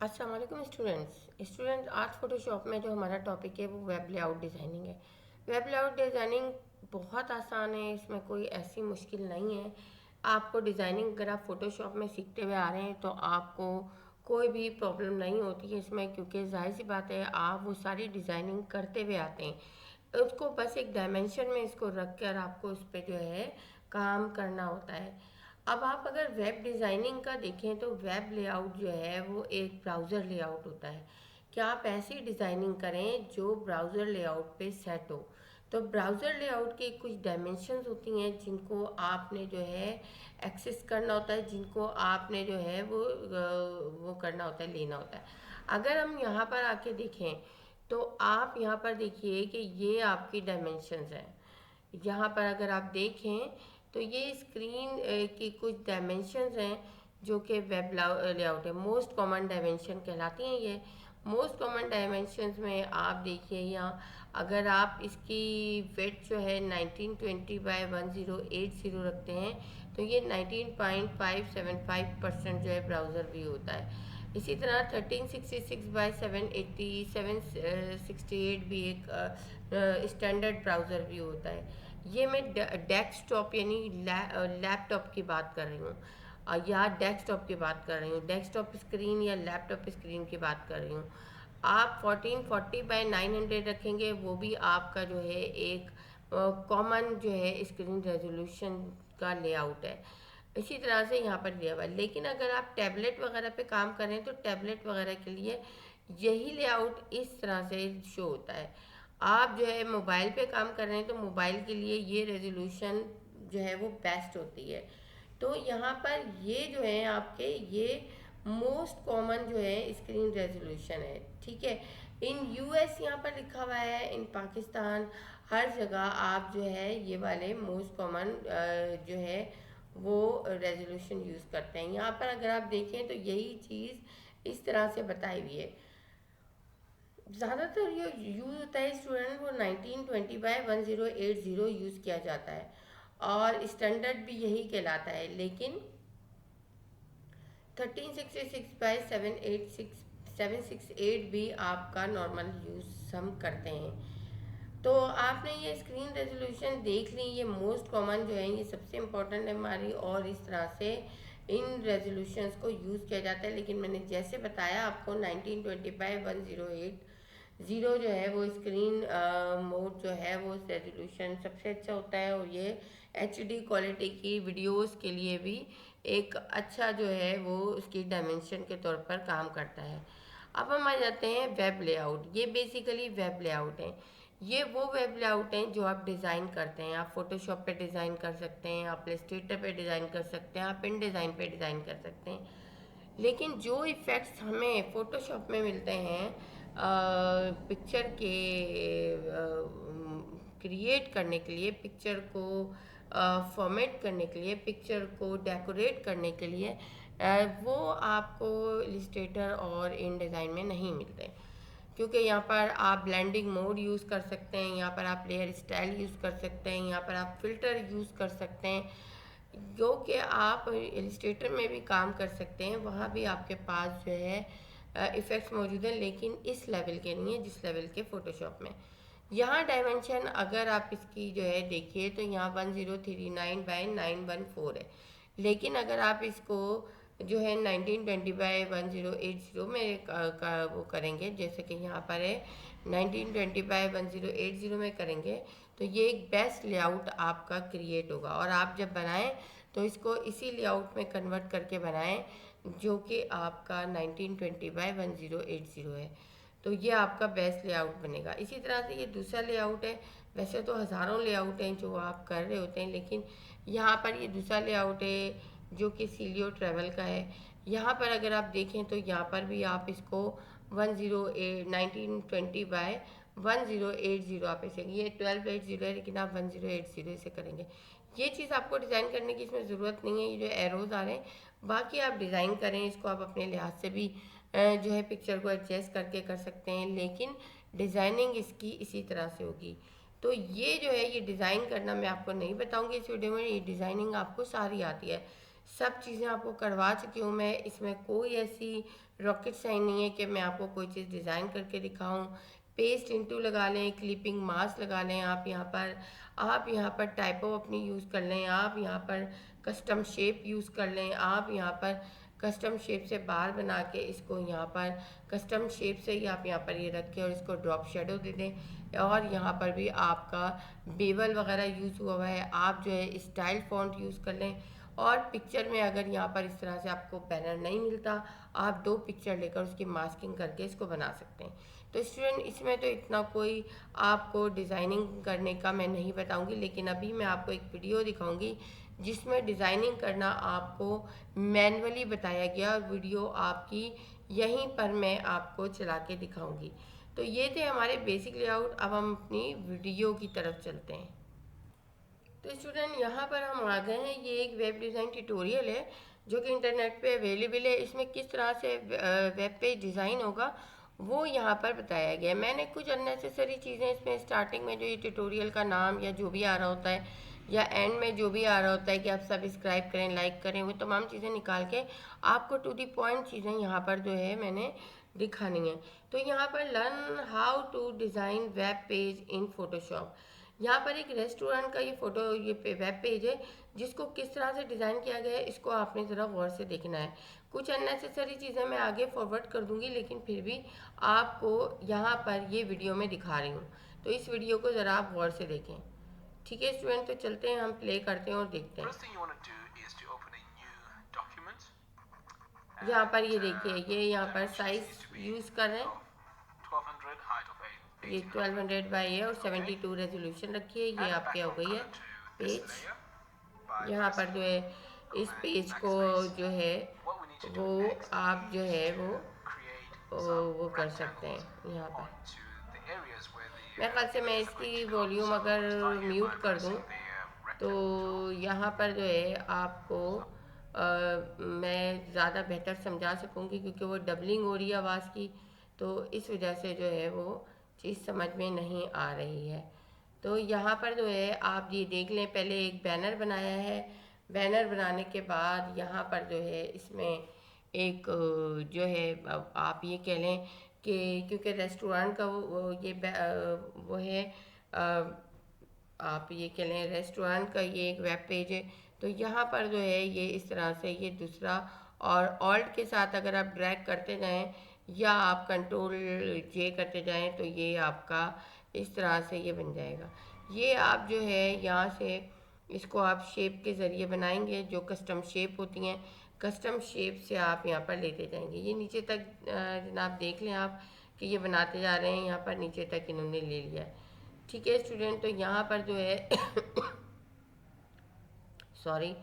अस्सलाम वालेकुम स्टूडेंट आज फोटोशॉप में जो हमारा टॉपिक है वो वेब लेआउट डिज़ाइनिंग है। वेब लेआउट डिज़ाइनिंग बहुत आसान है, इसमें कोई ऐसी मुश्किल नहीं है। आपको डिज़ाइनिंग अगर आप फोटोशॉप में सीखते हुए आ रहे हैं तो आपको कोई भी प्रॉब्लम नहीं होती है इसमें, क्योंकि जाहिर सी बात है आप वो सारी डिज़ाइनिंग करते हुए आते हैं। उसको बस एक डायमेंशन में इसको रख कर आपको उस पर जो है काम करना होता है। अब आप अगर वेब डिज़ाइनिंग का देखें तो वेब लेआउट जो है वो एक ब्राउज़र लेआउट होता है कि आप ऐसी डिज़ाइनिंग करें जो ब्राउज़र लेआउट पे सेट हो। तो ब्राउज़र लेआउट की कुछ डायमेंशंस होती हैं जिनको आपने जो है एक्सेस करना होता है, जिनको आपने जो है वो करना होता है, लेना होता है। अगर हम यहाँ पर आके देखें तो आप यहाँ पर देखिए कि ये आपकी डायमेंशंस हैं। यहाँ पर अगर आप देखें तो ये स्क्रीन की कुछ डायमेंशंस हैं जो कि वेब लेआउट है। मोस्ट कॉमन डायमेंशन कहलाती हैं ये। मोस्ट कॉमन डायमेंशंस में आप देखिए यहाँ, अगर आप इसकी विड्थ जो है 1920 बाय 1080 रखते हैं तो ये 19.575% जो है ब्राउज़र व्यू होता है। इसी तरह 1366 बाय 780 768 भी एक स्टैंडर्ड ब्राउज़र व्यू होता है। ये मैं डेस्कटॉप यानी लैपटॉप की बात कर रही हूँ, या डेस्कटॉप की बात कर रही हूँ, डेस्कटॉप स्क्रीन या लैपटॉप स्क्रीन की बात कर रही हूँ। आप 1440 बाय 900 रखेंगे, वो भी आपका जो है एक कॉमन जो है स्क्रीन रेजोल्यूशन का लेआउट है। इसी तरह से यहाँ पर दिया हुआ है। लेकिन अगर आप टैबलेट वगैरह पे काम करें तो टैबलेट वगैरह के लिए यही लेआउट इस तरह से शो होता है। आप जो है मोबाइल पे काम कर रहे हैं तो मोबाइल के लिए ये रेजोल्यूशन जो है वो बेस्ट होती है। तो यहाँ पर ये जो है आपके ये मोस्ट कॉमन जो है स्क्रीन रेजोल्यूशन है, ठीक है। इन यूएस यहाँ पर लिखा हुआ है, इन पाकिस्तान, हर जगह आप जो है ये वाले मोस्ट कॉमन जो है वो रेजोल्यूशन यूज़ करते हैं। यहाँ पर अगर आप देखें तो यही चीज़ इस तरह से बताई हुई है। ज़्यादातर ये यूज़ होता है स्टूडेंट, वो 1920 बाय 1080 यूज़ किया जाता है और स्टैंडर्ड भी यही कहलाता है। लेकिन 1366 बाय 768 भी आपका नॉर्मल यूज़ हम करते हैं। तो आपने ये स्क्रीन रेजोल्यूशन देख ली, ये मोस्ट कॉमन जो है, ये सबसे इम्पोर्टेंट है हमारी, और इस तरह से इन रेजोल्यूशंस को यूज़ किया जाता है। लेकिन मैंने जैसे बताया आपको 1920 बाय 1080 जो है वो स्क्रीन मोड जो है वो रेजोल्यूशन सबसे अच्छा होता है, और ये एचडी क्वालिटी की वीडियोस के लिए भी एक अच्छा जो है वो उसकी डायमेंशन के तौर पर काम करता है। अब हम आ जाते हैं वेब लेआउट। ये बेसिकली वेब लेआउट है। ये वो वेब लेआउट हैं जो आप डिज़ाइन करते हैं। आप फोटोशॉप पे डिज़ाइन कर सकते हैं, आप इलस्ट्रेटर पे डिज़ाइन कर सकते हैं, आप इन डिज़ाइन पे डिज़ाइन कर सकते हैं। लेकिन जो इफ़ेक्ट्स हमें फ़ोटोशॉप में मिलते हैं पिक्चर के क्रिएट करने के लिए, पिक्चर को फॉर्मेट करने के लिए, पिक्चर को डेकोरेट करने के लिए, वो आपको इलस्ट्रेटर और इन डिज़ाइन में नहीं मिलते, क्योंकि यहाँ पर आप ब्लेंडिंग मोड यूज़ कर सकते हैं, यहाँ पर आप लेयर स्टाइल यूज़ कर सकते हैं, यहाँ पर आप फ़िल्टर यूज़ कर सकते हैं, जो कि आप इलस्ट्रेटर में भी काम कर सकते हैं। वहाँ भी आपके पास जो है इफ़ेक्ट्स मौजूद हैं, लेकिन इस लेवल के नहीं है जिस लेवल के फ़ोटोशॉप में। यहाँ डायमेंशन अगर आप इसकी जो है देखिए तो यहाँ 1039 बाय 914 है। लेकिन अगर आप इसको जो है 1920 बाय 1080 में वो करेंगे, जैसे कि यहाँ पर है 1920 बाय 1080 में करेंगे, तो ये एक बेस्ट लेआउट आपका क्रिएट होगा। और आप जब बनाएं तो इसको इसी लेआउट में कन्वर्ट करके बनाएं जो कि आपका 1920 बाय 1080 है। तो ये आपका बेस्ट लेआउट बनेगा। इसी तरह से ये दूसरा लेआउट है। वैसे तो हज़ारों लेआउट हैं जो आप कर रहे होते हैं, लेकिन यहाँ पर ये दूसरा लेआउट है जो कि सीलियो ट्रेवल का है। यहाँ पर अगर आप देखें तो यहाँ पर भी आप इसको 1920 बाय 1080 आप इसे, ये 1280 है लेकिन आप 1080 से करेंगे। ये चीज़ आपको डिज़ाइन करने की इसमें ज़रूरत नहीं है, ये जो एरोज़ आ रहे हैं बाकी आप डिज़ाइन करें, इसको आप अपने लिहाज से भी जो है पिक्चर को एडजस्ट करके कर सकते हैं, लेकिन डिज़ाइनिंग इसकी इसी तरह से होगी। तो ये जो है ये डिज़ाइन करना मैं आपको नहीं बताऊंगी इस वीडियो में, ये डिज़ाइनिंग आपको सारी आती है, सब चीज़ें आपको करवा चुकी हूँ मैं, इसमें कोई ऐसी रॉकेट साइन नहीं है कि मैं आपको कोई चीज़ डिज़ाइन करके दिखाऊं। पेस्ट इंटू लगा लें, क्लिपिंग मास्क लगा लें आप यहाँ पर टाइपो अपनी यूज़ कर लें, आप यहाँ पर कस्टम शेप यूज़ कर लें, आप यहाँ पर कस्टम शेप से बाल बना के इसको यहाँ पर कस्टम शेप से ही आप यहाँ पर ये रखें और इसको ड्रॉप शेडो दे दें। और यहाँ पर भी आपका बेवल वगैरह यूज़ हुआ हुआ है, आप जो है स्टाइल फॉन्ट यूज़ कर लें। और पिक्चर में अगर यहाँ पर इस तरह से आपको बैनर नहीं मिलता, आप 2 पिक्चर लेकर उसकी मास्किंग करके इसको बना सकते हैं। तो स्टूडेंट इसमें तो इतना कोई आपको डिज़ाइनिंग करने का मैं नहीं बताऊंगी, लेकिन अभी मैं आपको एक वीडियो दिखाऊंगी जिसमें डिज़ाइनिंग करना आपको मैन्युअली बताया गया, और वीडियो आपकी यहीं पर मैं आपको चला के दिखाऊंगी। तो ये थे हमारे बेसिक लेआउट। अब हम अपनी वीडियो की तरफ चलते हैं। तो स्टूडेंट यहाँ पर हम आ गए हैं, ये एक वेब डिज़ाइन ट्यूटोरियल है जो कि इंटरनेट पे अवेलेबल है। इसमें किस तरह से वेब पेज डिज़ाइन होगा वो यहाँ पर बताया गया है। मैंने कुछ अननेसेसरी चीज़ें इसमें स्टार्टिंग में जो ये ट्यूटोरियल का नाम या जो भी आ रहा होता है या एंड में जो भी आ रहा होता है कि आप सब्सक्राइब करें, लाइक करें, वो तमाम चीज़ें निकाल के आपको टू दी पॉइंट चीज़ें यहाँ पर जो है मैंने दिखानी है। तो यहाँ पर learn how to design web page in Photoshop. यहाँ पर एक रेस्टोरेंट का ये वेब पेज है जिसको किस तरह से डिज़ाइन किया गया है, इसको आपने ज़रा गौर से देखना है। कुछ अननेसेसरी चीज़ें मैं आगे फॉरवर्ड कर दूंगी, लेकिन फिर भी आपको यहाँ पर ये वीडियो में दिखा रही हूँ, तो इस वीडियो को ज़रा आप गौर से देखें। ठीक है स्टूडेंट, तो चलते हैं, हम प्ले करते हैं और देखते हैं। यहाँ पर ये देखिए, ये यहाँ पर साइज यूज़ कर रहे हैं, ये 1200 बाई है और 72 रेजोल्यूशन रखी है। ये आपके हो गई है पेज। यहाँ पर जो है इस पेज को जो है वो आप जो है वो कर सकते हैं। यहाँ पर मेरे ख्याल से मैं इसकी वॉल्यूम अगर म्यूट कर दूँ तो यहाँ पर जो है आपको मैं ज़्यादा बेहतर समझा सकूँगी, क्योंकि वो डबलिंग हो रही है आवाज़ की, तो इस वजह से जो है वो चीज़ समझ में नहीं आ रही है। तो यहाँ पर जो है आप ये देख लें, पहले एक बैनर बनाया है। बैनर बनाने के बाद यहाँ पर जो है इसमें एक जो है आप ये कह लें कि क्योंकि रेस्टोरेंट का वो है, आप ये कह लें रेस्टोरेंट का ये एक वेब पेज है। तो यहाँ पर जो है ये इस तरह से ये दूसरा, और ऑल्ट के साथ अगर आप ड्रैग करते जाएं या आप कंट्रोल जे करते जाएं तो ये आपका इस तरह से ये बन जाएगा। ये आप जो है यहाँ से इसको आप शेप के ज़रिए बनाएंगे, जो कस्टम शेप होती हैं, कस्टम शेप से आप यहाँ पर लेते जाएंगे। ये नीचे तक जनाब देख लें आप कि ये बनाते जा रहे हैं, यहाँ पर नीचे तक इन्होंने ले लिया है। ठीक है स्टूडेंट, तो यहाँ पर जो है सॉरी,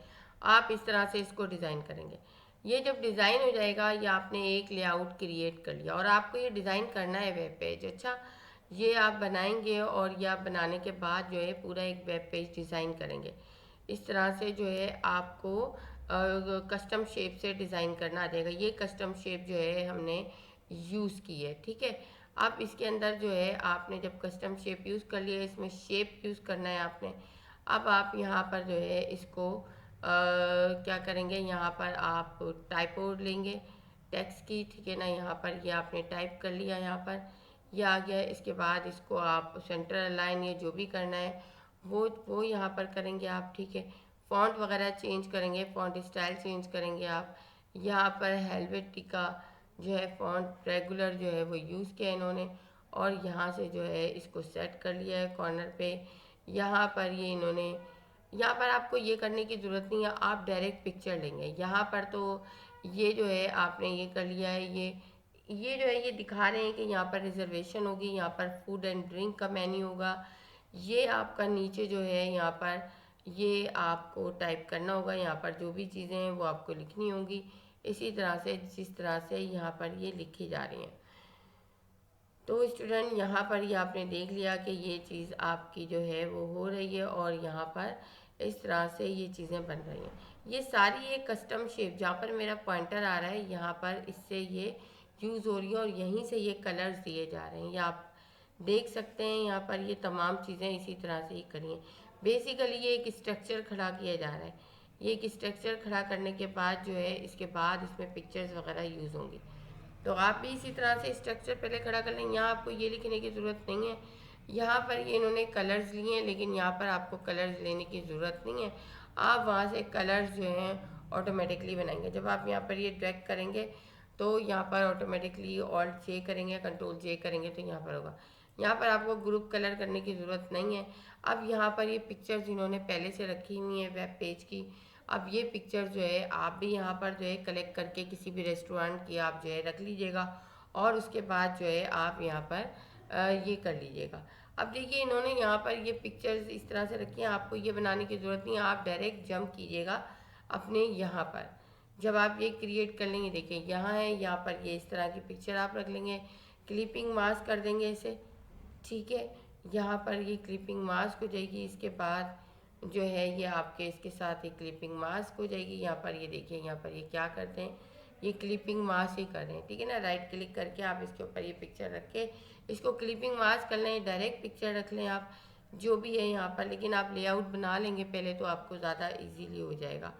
आप इस तरह से इसको डिज़ाइन करेंगे। ये जब डिज़ाइन हो जाएगा, ये आपने एक लेआउट क्रिएट कर लिया और आपको ये डिज़ाइन करना है वेब पेज। अच्छा, ये आप बनाएंगे और ये आप बनाने के बाद जो है पूरा एक वेब पेज डिज़ाइन करेंगे। इस तरह से जो है आपको कस्टम शेप से डिज़ाइन करना आ जाएगा। ये कस्टम शेप जो है हमने यूज़ की है। ठीक है, अब इसके अंदर जो है आपने जब कस्टम शेप यूज़ कर लिया, इसमें शेप यूज़ करना है आपने। अब आप यहाँ पर जो है इसको क्या करेंगे, यहाँ पर आप टाइपो लेंगे टेक्स्ट की, ठीक है ना। यहाँ पर ये आपने टाइप कर लिया, यहाँ पर ये आ गया। इसके बाद इसको आप सेंटर अलाइन या जो भी करना है वो यहाँ पर करेंगे आप। ठीक है, फॉन्ट वगैरह चेंज करेंगे, फॉन्ट स्टाइल चेंज करेंगे आप। यहाँ पर हेल्वेटिका जो है फॉन्ट रेगुलर जो है वो यूज़ किया इन्होंने, और यहाँ से जो है इसको सेट कर लिया है कॉर्नर पे। यहाँ पर ये इन्होंने, यहाँ पर आपको ये करने की ज़रूरत नहीं है, आप डायरेक्ट पिक्चर लेंगे। यहाँ पर तो ये जो है आपने ये कर लिया है, ये जो है ये दिखा रहे हैं कि यहाँ पर रिजर्वेशन होगी, यहाँ पर फूड एंड ड्रिंक का मेन्यू होगा। ये आपका नीचे जो है यहाँ पर ये आपको टाइप करना होगा, यहाँ पर जो भी चीज़ें हैं वो आपको लिखनी होंगी इसी तरह से जिस तरह से यहाँ पर ये लिखी जा रही हैं। तो स्टूडेंट यहाँ पर ये आपने देख लिया कि ये चीज़ आपकी जो है वो हो रही है, और यहाँ पर इस तरह से ये चीज़ें बन रही हैं। ये सारी एक कस्टम शेप जहाँ पर मेरा पॉइंटर आ रहा है, यहाँ पर इससे ये यूज़ हो रही है और यहीं से ये कलर्स दिए जा रहे हैं। ये आप देख सकते हैं, यहाँ पर ये तमाम चीज़ें इसी तरह से ही करी हैं। बेसिकली ये एक स्ट्रक्चर खड़ा किया जा रहा है। ये एक स्ट्रक्चर खड़ा करने के बाद जो है इसके बाद इसमें पिक्चर्स वगैरह यूज़ होंगी। तो आप भी इसी तरह से स्ट्रक्चर पहले खड़ा कर लें। यहाँ आपको ये लिखने की ज़रूरत नहीं है, यहाँ पर ये इन्होंने कलर्स लिए हैं, लेकिन यहाँ पर आपको कलर्स लेने की ज़रूरत नहीं है। आप वहाँ से कलर्स जो हैं ऑटोमेटिकली बनाएंगे। जब आप यहाँ पर ये ड्रैग करेंगे तो यहाँ पर ऑटोमेटिकली ऑल्ट जे करेंगे, कंट्रोल जे करेंगे तो यहाँ पर होगा। यहाँ पर आपको ग्रुप कलर करने की ज़रूरत नहीं है। अब यहाँ पर ये पिक्चर्स इन्होंने पहले से रखी हुई हैं वेब पेज की। अब ये पिक्चर जो है आप भी यहाँ पर जो है कलेक्ट करके किसी भी रेस्टोरेंट की आप जो है रख लीजिएगा, और उसके बाद जो है आप यहाँ पर ये कर लीजिएगा। अब देखिए इन्होंने यहाँ पर ये पिक्चर्स इस तरह से रखी हैं, आपको ये बनाने की ज़रूरत नहीं है। आप डायरेक्ट जंप कीजिएगा अपने यहाँ पर। जब आप ये क्रिएट कर लेंगे, देखिए यहाँ है, यहाँ पर ये इस तरह की पिक्चर आप रख लेंगे, क्लिपिंग मास्क कर देंगे इसे, ठीक है। यहाँ पर ये क्लिपिंग मास्क हो जाएगी, इसके बाद जो है ये आपके इसके साथ एक क्लिपिंग मास्क हो जाएगी। यहाँ पर ये देखिए, यहाँ पर ये क्या करते हैं, ये क्लिपिंग मास्क ही कर रहे हैं, ठीक है ना। राइट क्लिक करके आप इसके ऊपर ये पिक्चर रख के इसको क्लिपिंग मास्क कर लें, डायरेक्ट पिक्चर रख लें आप जो भी है यहाँ पर। लेकिन आप लेआउट बना लेंगे पहले तो आपको ज़्यादा इजीली हो जाएगा।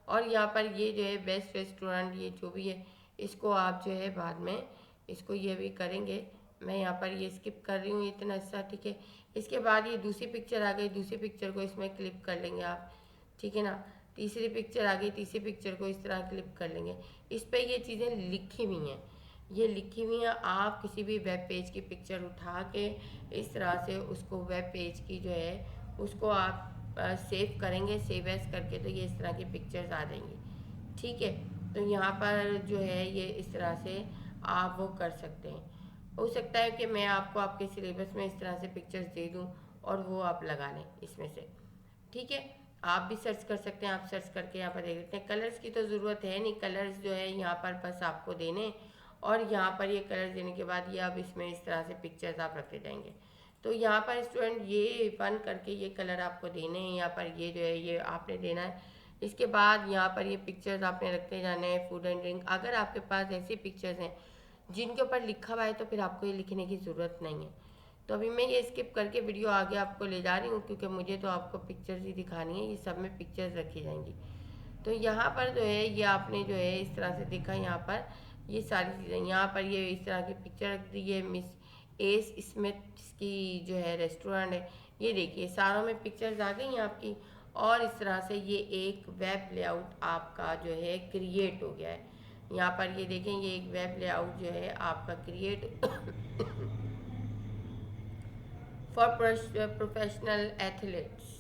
और यहाँ पर ये जो है बेस्ट रेस्टोरेंट ये जो भी है, इसको आप जो है बाद में इसको ये भी करेंगे। मैं यहाँ पर ये स्किप कर रही हूँ इतना हिस्सा, ठीक है। इसके बाद ये दूसरी पिक्चर आ गई, दूसरी पिक्चर को इसमें क्लिप कर लेंगे आप, ठीक है ना। तीसरी पिक्चर आ गई, तीसरी पिक्चर को इस तरह क्लिप कर लेंगे। इस पर ये चीज़ें लिखी हुई हैं, ये लिखी हुई हैं। आप किसी भी वेब पेज की पिक्चर उठा के इस तरह से उसको वेब पेज की जो है उसको आप सेव करेंगे, सेव एज करके, तो ये इस तरह की पिक्चर्स आ जाएंगी, ठीक है। तो यहाँ पर जो है ये इस तरह से आप वो कर सकते हैं। हो सकता है कि मैं आपको आपके सिलेबस में इस तरह से पिक्चर्स दे दूँ और वो आप लगा लें इसमें से, ठीक है। आप भी सर्च कर सकते हैं, आप सर्च करके यहाँ पर देख सकते हैं। कलर्स की तो ज़रूरत है नहीं, कलर्स जो है यहाँ पर बस आपको देने, और यहाँ पर ये कलर्स देने के बाद ये अब इसमें इस तरह से पिक्चर्स आप रखते जाएंगे। तो यहाँ पर स्टूडेंट ये फन करके ये कलर आपको देने हैं, यहाँ पर ये जो है ये आपने देना है। इसके बाद यहाँ पर ये पिक्चर्स आपने रखते जाने हैं, फूड एंड ड्रिंक। अगर आपके पास ऐसी पिक्चर्स हैं जिनके ऊपर लिखा हुआ है तो फिर आपको ये लिखने की ज़रूरत नहीं है। तो अभी मैं ये स्किप करके वीडियो आगे आपको ले जा रही हूँ, क्योंकि मुझे तो आपको पिक्चर्स ही दिखानी है, ये सब में पिक्चर्स रखी जाएंगी। तो यहाँ पर जो है ये आपने जो है इस तरह से देखा, यहाँ पर ये सारी चीज़ें, यहाँ पर ये इस तरह की पिक्चर रख दी है मिस एस स्मिथ की जो है रेस्टोरेंट है। ये देखिए सारों में पिक्चर्स आ गई हैं आपकी, और इस तरह से ये एक वेब लेआउट आपका जो है क्रिएट हो गया है। यहाँ पर ये देखें, ये एक वेब लेआउट जो है आपका क्रिएट फॉर प्रोफेशनल एथलीट्स,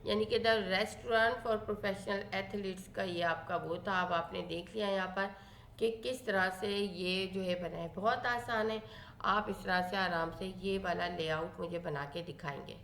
यानी कि the restaurant for professional athletes का ये आपका वो था। अब आपने देख लिया यहाँ पर कि किस तरह से ये जो है बना है, बहुत आसान है। आप इस तरह से आराम से ये वाला लेआउट मुझे बना के दिखाएंगे।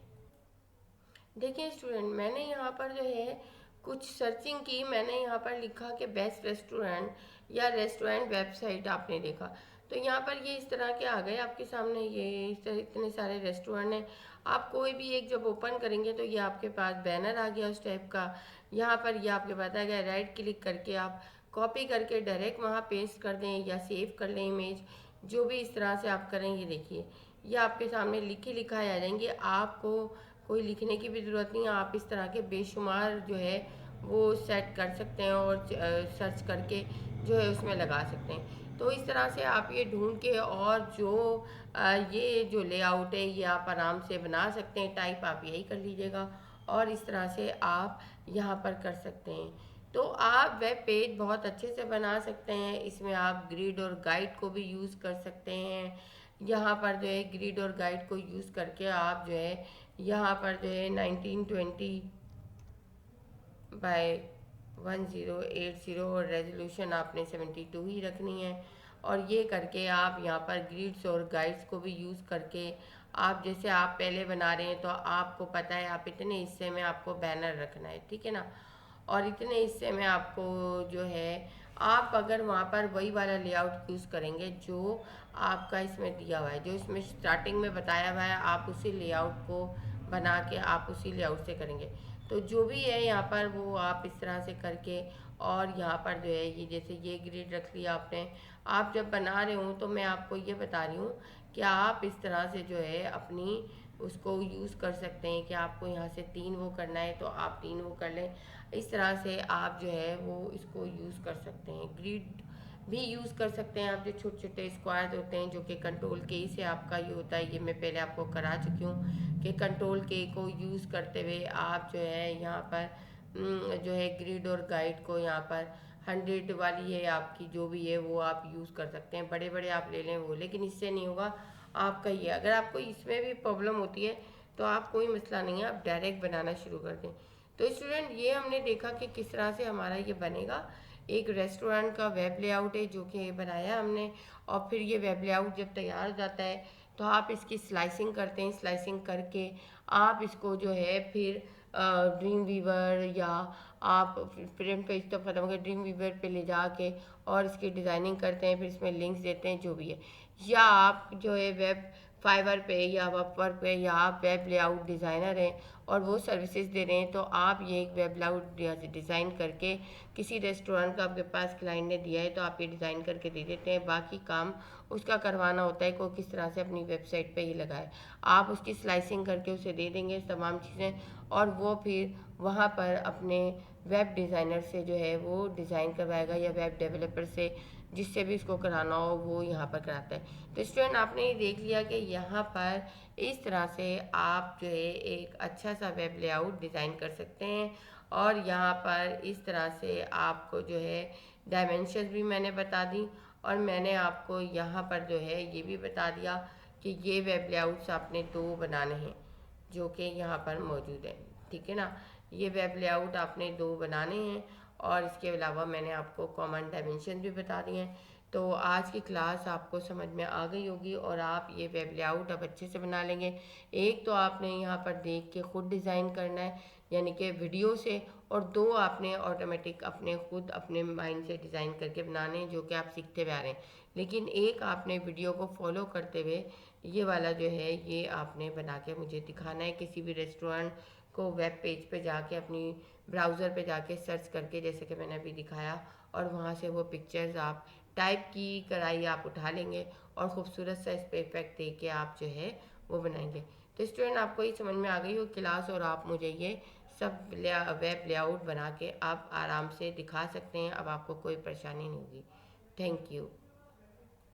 देखिए स्टूडेंट, मैंने यहाँ पर जो है कुछ सर्चिंग की, मैंने यहाँ पर लिखा कि बेस्ट रेस्टोरेंट या रेस्टोरेंट वेबसाइट आपने देखा, तो यहाँ पर ये इस तरह के आ गए आपके सामने। ये इतने सारे रेस्टोरेंट हैं, आप कोई भी एक जब ओपन करेंगे तो ये आपके पास बैनर आ गया उस टाइप का। यहाँ पर ये आपके पास आ गया, राइट क्लिक करके आप कॉपी करके डायरेक्ट वहाँ पेस्ट कर दें या सेव कर लें इमेज, जो भी इस तरह से आप करें। ये देखिए ये आपके सामने लिखे लिखाए आ जाएंगे, आपको कोई लिखने की भी ज़रूरत नहीं है। आप इस तरह के बेशुमार जो है वो सेट कर सकते हैं और सर्च करके जो है उसमें लगा सकते हैं। तो इस तरह से आप ये ढूंढ के, और जो ये जो लेआउट है ये आप आराम से बना सकते हैं। टाइप आप यही कर लीजिएगा और इस तरह से आप यहाँ पर कर सकते हैं। तो आप वेब पेज बहुत अच्छे से बना सकते हैं। इसमें आप ग्रिड और गाइड को भी यूज़ कर सकते हैं। यहाँ पर जो है ग्रिड और गाइड को यूज़ करके आप जो है यहाँ पर जो है 1920 बाय 1080 और रेजोल्यूशन आपने 72 ही रखनी है। और ये करके आप यहाँ पर ग्रिड्स और गाइड्स को भी यूज़ करके, आप जैसे आप पहले बना रहे हैं तो आपको पता है आप इतने हिस्से में आपको बैनर रखना है, ठीक है ना, और इतने हिस्से में आपको जो है आप अगर वहाँ पर वही वाला लेआउट यूज़ करेंगे जो आपका इसमें दिया हुआ है, जो इसमें स्टार्टिंग में बताया हुआ है, आप उसी लेआउट को बना के आप उसी लेआउट से करेंगे। तो जो भी है यहाँ पर वो आप इस तरह से करके, और यहाँ पर जो है ये जैसे ये ग्रिड रख लिया आपने। आप जब बना रहे हो तो मैं आपको ये बता रही हूँ कि आप इस तरह से जो है अपनी उसको यूज़ कर सकते हैं कि आपको यहाँ से 3 वो करना है तो आप 3 वो कर लें। इस तरह से आप जो है वो इसको यूज़ कर सकते हैं। ग्रिड भी यूज़ कर सकते हैं आप, जो छोटे छोटे स्क्वायर होते हैं जो कि कंट्रोल के से आपका ये होता है। ये मैं पहले आपको करा चुकी हूँ कि कंट्रोल के को यूज़ करते हुए आप जो है यहाँ पर जो है ग्रिड और गाइड को यहाँ पर 100 वाली है आपकी जो भी है वो आप यूज़ कर सकते हैं। बड़े बड़े आप ले लें वो, लेकिन इससे नहीं होगा आपका ये। अगर आपको इसमें भी प्रॉब्लम होती है तो आप कोई मसला नहीं है, आप डायरेक्ट बनाना शुरू कर दें। तो स्टूडेंट ये हमने देखा कि किस तरह से हमारा ये बनेगा। एक रेस्टोरेंट का वेब लेआउट है जो कि बनाया हमने, और फिर ये वेब लेआउट जब तैयार हो जाता है तो आप इसकी स्लाइसिंग करते हैं। स्लाइसिंग करके आप इसको जो है फिर ड्रीम वीवर या आप फ्रंट पेज तो खत्म कर ड्रीम वीवर पे ले जाके और इसकी डिज़ाइनिंग करते हैं, फिर इसमें लिंक्स देते हैं जो भी है। या आप जो है वेब फाइवर पे या अपवर्क पे या आप वेब लेआउट डिज़ाइनर हैं और वो सर्विसेज दे रहे हैं, तो आप ये एक वेब लेआउट डिज़ाइन करके किसी रेस्टोरेंट का आपके पास क्लाइंट ने दिया है तो आप ये डिज़ाइन करके दे देते हैं। बाकी काम उसका करवाना होता है को किस तरह से अपनी वेबसाइट पे ही लगाए। आप उसकी स्लाइसिंग करके उसे दे देंगे तमाम चीज़ें, और वो फिर वहाँ पर अपने वेब डिज़ाइनर से जो है वो डिज़ाइन करवाएगा या वेब डेवलपर से, जिससे भी इसको कराना हो वो यहाँ पर कराता है। तो स्टूडेंट आपने ये देख लिया कि यहाँ पर इस तरह से आप जो है एक अच्छा सा वेब लेआउट डिज़ाइन कर सकते हैं। और यहाँ पर इस तरह से आपको जो है डायमेंशंस भी मैंने बता दी, और मैंने आपको यहाँ पर जो है ये भी बता दिया कि ये वेब लेआउट्स आपने 2 बनाने हैं जो कि यहाँ पर मौजूद है। ठीक है ना, ये वेब लेआउट आपने 2 बनाने हैं, और इसके अलावा मैंने आपको कॉमन डायमेंशन भी बता दिए हैं। तो आज की क्लास आपको समझ में आ गई होगी और आप ये वेब लेआउट अब अच्छे से बना लेंगे। एक तो आपने यहाँ पर देख के खुद डिज़ाइन करना है यानी कि वीडियो से, और 2 आपने ऑटोमेटिक अपने खुद अपने माइंड से डिज़ाइन करके बनाने हैं जो कि आप सीखते हुए आ रहे हैं। लेकिन एक आपने वीडियो को फॉलो करते हुए ये वाला जो है ये आपने बना के मुझे दिखाना है। किसी भी रेस्टोरेंट को वेब पेज पे जाके अपनी ब्राउज़र पे जाके सर्च करके जैसे कि मैंने अभी दिखाया, और वहाँ से वो पिक्चर्स आप टाइप की कराई आप उठा लेंगे और ख़ूबसूरत सा इस पर इफेक्ट दे के आप जो है वो बनाएंगे। तो स्टूडेंट आपको ये समझ में आ गई हो क्लास, और आप मुझे ये सब वेब लेआउट बना के आप आराम से दिखा सकते हैं। अब आपको कोई परेशानी नहीं होगी। Thank you.